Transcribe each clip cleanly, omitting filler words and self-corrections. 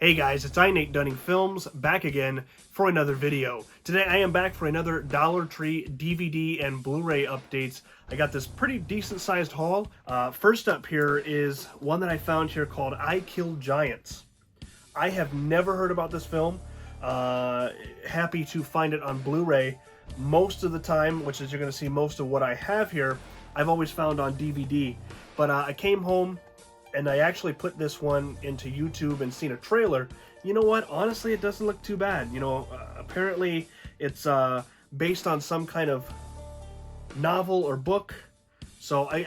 Hey guys, it's NateDunningFilms back again for another video. Today I am back for another Dollar Tree DVD and Blu-ray updates. I got this pretty decent sized haul. First up here is one that I found here called I Killed Giants. I have never heard about this film. Happy to find it on Blu-ray. Most of the time, which is you're going to see most of what I have here, I've always found on DVD. But I came home and I actually put this one into YouTube and seen a trailer. You know what? Honestly, it doesn't look too bad. Apparently it's based on some kind of novel or book. So I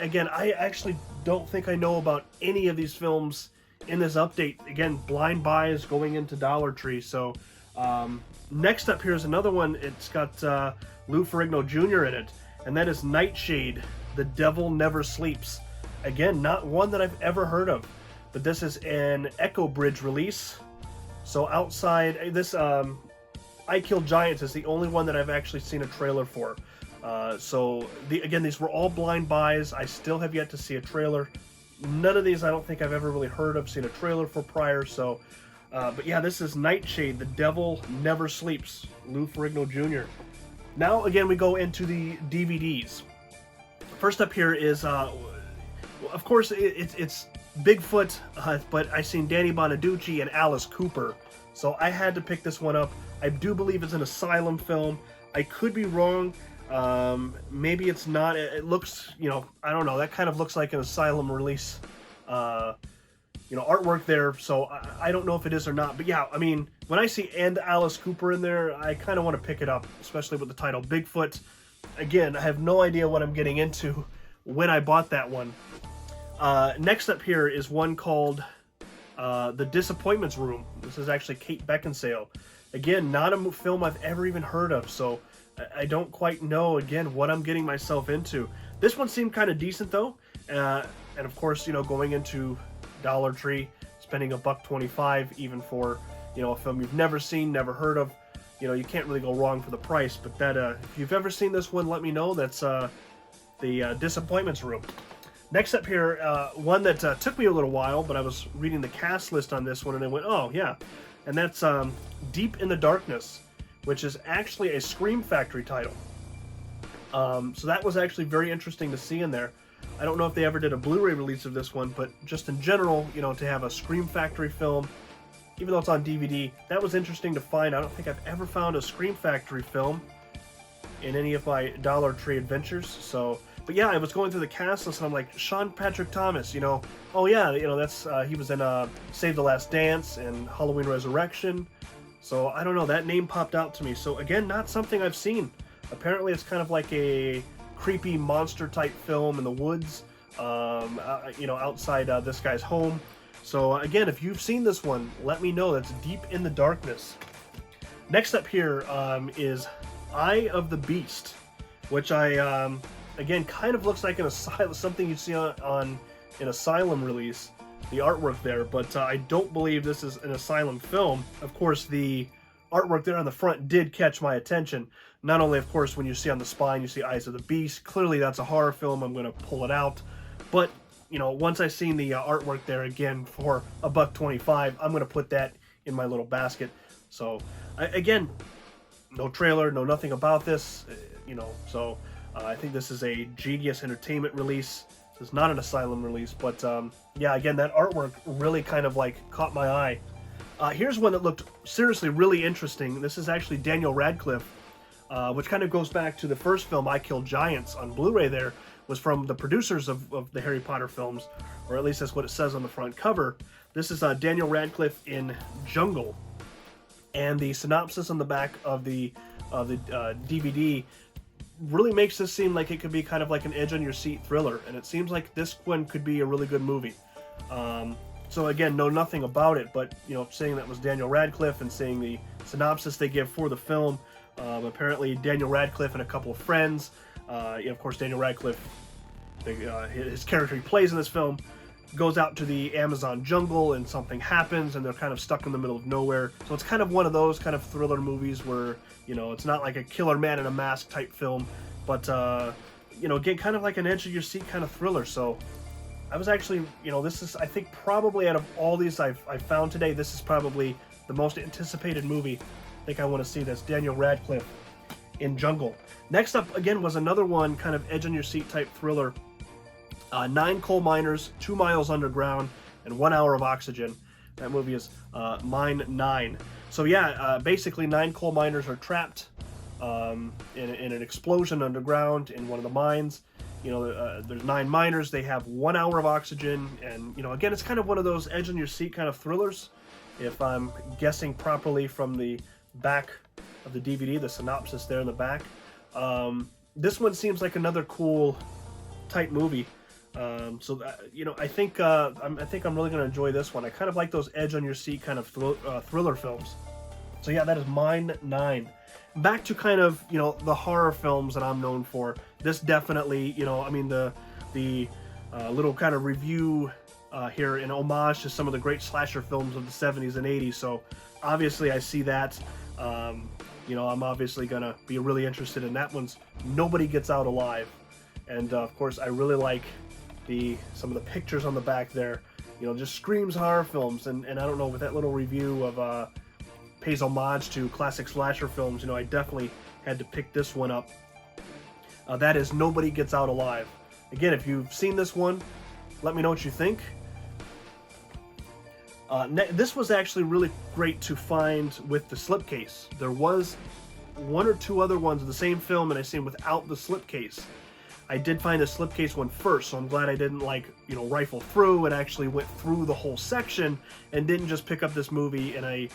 actually don't think I know about any of these films in this update. Again, blind buys going into Dollar Tree. So next up here is another one. It's got Lou Ferrigno Jr. in it, and that is Nightshade, The Devil Never Sleeps. Again, not one that I've ever heard of, but this is an Echo Bridge release. So outside this, I Killed Giants is the only one that I've actually seen a trailer for. Again, these were all blind buys. I still have yet to see a trailer. None of these I don't think I've ever really heard of, seen a trailer for prior. So, but yeah, this is Nightshade, The Devil Never Sleeps, Lou Ferrigno Jr. Now, again, we go into the DVDs. First up here is, of course, it's Bigfoot, but I seen Danny Bonaducci and Alice Cooper, so I had to pick this one up. I do believe it's an Asylum film. I could be wrong. Maybe it's not. It looks, I don't know. That kind of looks like an Asylum release, artwork there. So I don't know if it is or not. But yeah, I mean, when I see and Alice Cooper in there, I kind of want to pick it up, especially with the title Bigfoot. Again, I have no idea what I'm getting into when I bought that one. Next up here is one called The Disappointments Room. This is actually Kate Beckinsale. Again, not a film I've ever even heard of, so I don't quite know, again, what I'm getting myself into. This one seemed kind of decent, though. And of course, going into Dollar Tree, spending $1.25 even for, a film you've never seen, never heard of. You can't really go wrong for the price. But that, if you've ever seen this one, let me know. That's The Disappointments Room. Next up here, one that took me a little while, but I was reading the cast list on this one, and I went, oh, yeah. And that's Deep in the Darkness, which is actually a Scream Factory title. So that was actually very interesting to see in there. I don't know if they ever did a Blu-ray release of this one, but just in general, to have a Scream Factory film, even though it's on DVD, that was interesting to find. I don't think I've ever found a Scream Factory film in any of my Dollar Tree adventures, so... But yeah, I was going through the cast list and I'm like, Sean Patrick Thomas, oh yeah, that's he was in Save the Last Dance and Halloween Resurrection. So I don't know, that name popped out to me. So again, not something I've seen. Apparently it's kind of like a creepy monster type film in the woods, outside this guy's home. So again, if you've seen this one, let me know. That's Deep in the Darkness. Next up here is Eye of the Beast, which again, kind of looks like an Asylum, something you see on an Asylum release, the artwork there, but I don't believe this is an Asylum film. Of course, the artwork there on the front did catch my attention. Not only, of course, when you see on the spine, you see Eyes of the Beast. Clearly, that's a horror film. I'm going to pull it out. But, once I seen the artwork there again for $1.25, I'm going to put that in my little basket. So, again, no trailer, no nothing about this, so... I think this is a Genius Entertainment release. This is not an Asylum release, but yeah, again, that artwork really kind of like caught my eye. Here's one that looked seriously really interesting. This is actually Daniel Radcliffe, which kind of goes back to the first film, I Killed Giants, on Blu-ray there, was from the producers of the Harry Potter films, or at least that's what it says on the front cover. This is Daniel Radcliffe in Jungle, and the synopsis on the back of the DVD really makes this seem like it could be kind of like an edge-on-your-seat thriller, and it seems like this one could be a really good movie. So again, know nothing about it, but seeing that was Daniel Radcliffe and seeing the synopsis they give for the film, apparently Daniel Radcliffe and a couple of friends, of course Daniel Radcliffe, his character he plays in this film, goes out to the Amazon jungle and something happens and they're kind of stuck in the middle of nowhere. So it's kind of one of those kind of thriller movies where, it's not like a killer man in a mask type film, but, again, kind of like an edge of your seat kind of thriller. So I was actually, this is, I think, probably out of all these I've found today, this is probably the most anticipated movie. I think I want to see this. Daniel Radcliffe in Jungle. Next up, again, was another one, kind of edge-on-your-seat type thriller. 9 coal miners, 2 miles underground, and 1 hour of oxygen. That movie is Mine 9. So yeah, basically 9 coal miners are trapped in an explosion underground in one of the mines. There's 9 miners. They have 1 hour of oxygen, and again, it's kind of one of those edge-on-your-seat kind of thrillers. If I'm guessing properly from the back of the DVD, the synopsis there in the back. This one seems like another cool type movie. So I think I'm really gonna enjoy this one. I kind of like those edge-on-your-seat kind of thriller films. So yeah, that is Mine 9. Back to kind of the horror films that I'm known for. This definitely the little kind of review here in homage to some of the great slasher films of the 70s and 80s. So obviously I see that. I'm obviously gonna be really interested in that one's Nobody Gets Out Alive, and of course I really like some of the pictures on the back there. Just screams horror films, and I don't know, with that little review of pays homage to classic slasher films, I definitely had to pick this one up. That is Nobody Gets Out Alive. Again, if you've seen this one, let me know what you think. This was actually really great to find with the slipcase. There was 1 or 2 other ones of the same film, and I seen without the slipcase. I did find the slipcase one first, so I'm glad I didn't rifle through and actually went through the whole section and didn't just pick up this movie and I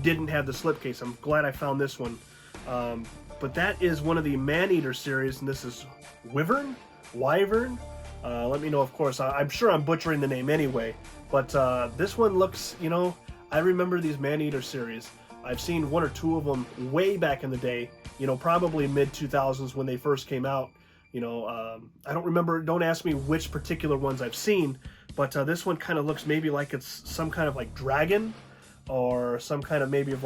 didn't have the slipcase. I'm glad I found this one. But that is one of the Maneater series, and this is Wyvern. Let me know, of course. I'm sure I'm butchering the name anyway, but this one looks, I remember these Maneater series. I've seen 1 or 2 of them way back in the day, probably mid-2000s when they first came out. I don't remember, don't ask me which particular ones I've seen, but this one kind of looks maybe like it's some kind of dragon, or some kind of maybe of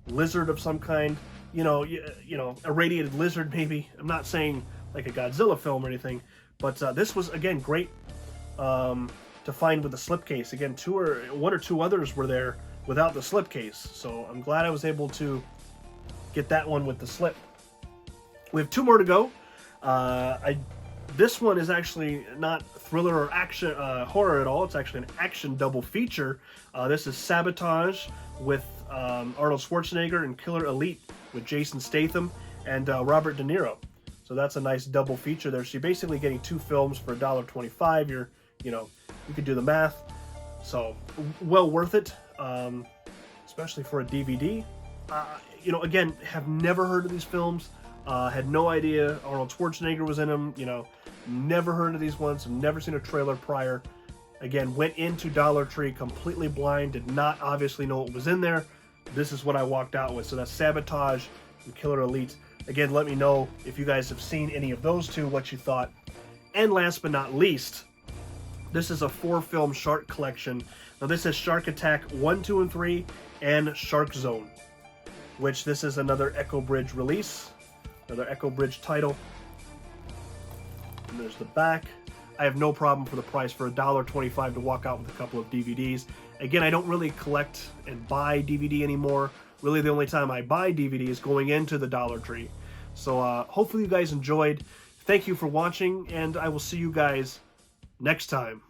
lizard of some kind, irradiated lizard maybe. I'm not saying like a Godzilla film or anything, but this was, again, great to find with the slipcase. Again, 1 or 2 others were there without the slipcase, so I'm glad I was able to get that one with the slip. We have 2 more to go. This one is actually not thriller or action horror at all. It's actually an action double feature. This is Sabotage with Arnold Schwarzenegger, and Killer Elite with Jason Statham and Robert De Niro. So that's a nice double feature there. So you're basically getting 2 films for $1.25. You could do the math. So well worth it, especially for a DVD. Again, have never heard of these films. Had no idea Arnold Schwarzenegger was in them. Never heard of these ones. Never seen a trailer prior. Again, went into Dollar Tree completely blind. Did not obviously know what was in there. This is what I walked out with. So that's Sabotage and Killer Elite. Again, let me know if you guys have seen any of those 2, what you thought. And last but not least, this is a 4-film shark collection. Now this is Shark Attack 1, 2, and 3, and Shark Zone, which this is another Echo Bridge release. Another Echo Bridge title. And there's the back. I have no problem for the price, for $1.25 to walk out with a couple of DVDs. Again, I don't really collect and buy DVD anymore. Really, the only time I buy DVD is going into the Dollar Tree. So hopefully you guys enjoyed. Thank you for watching, and I will see you guys next time.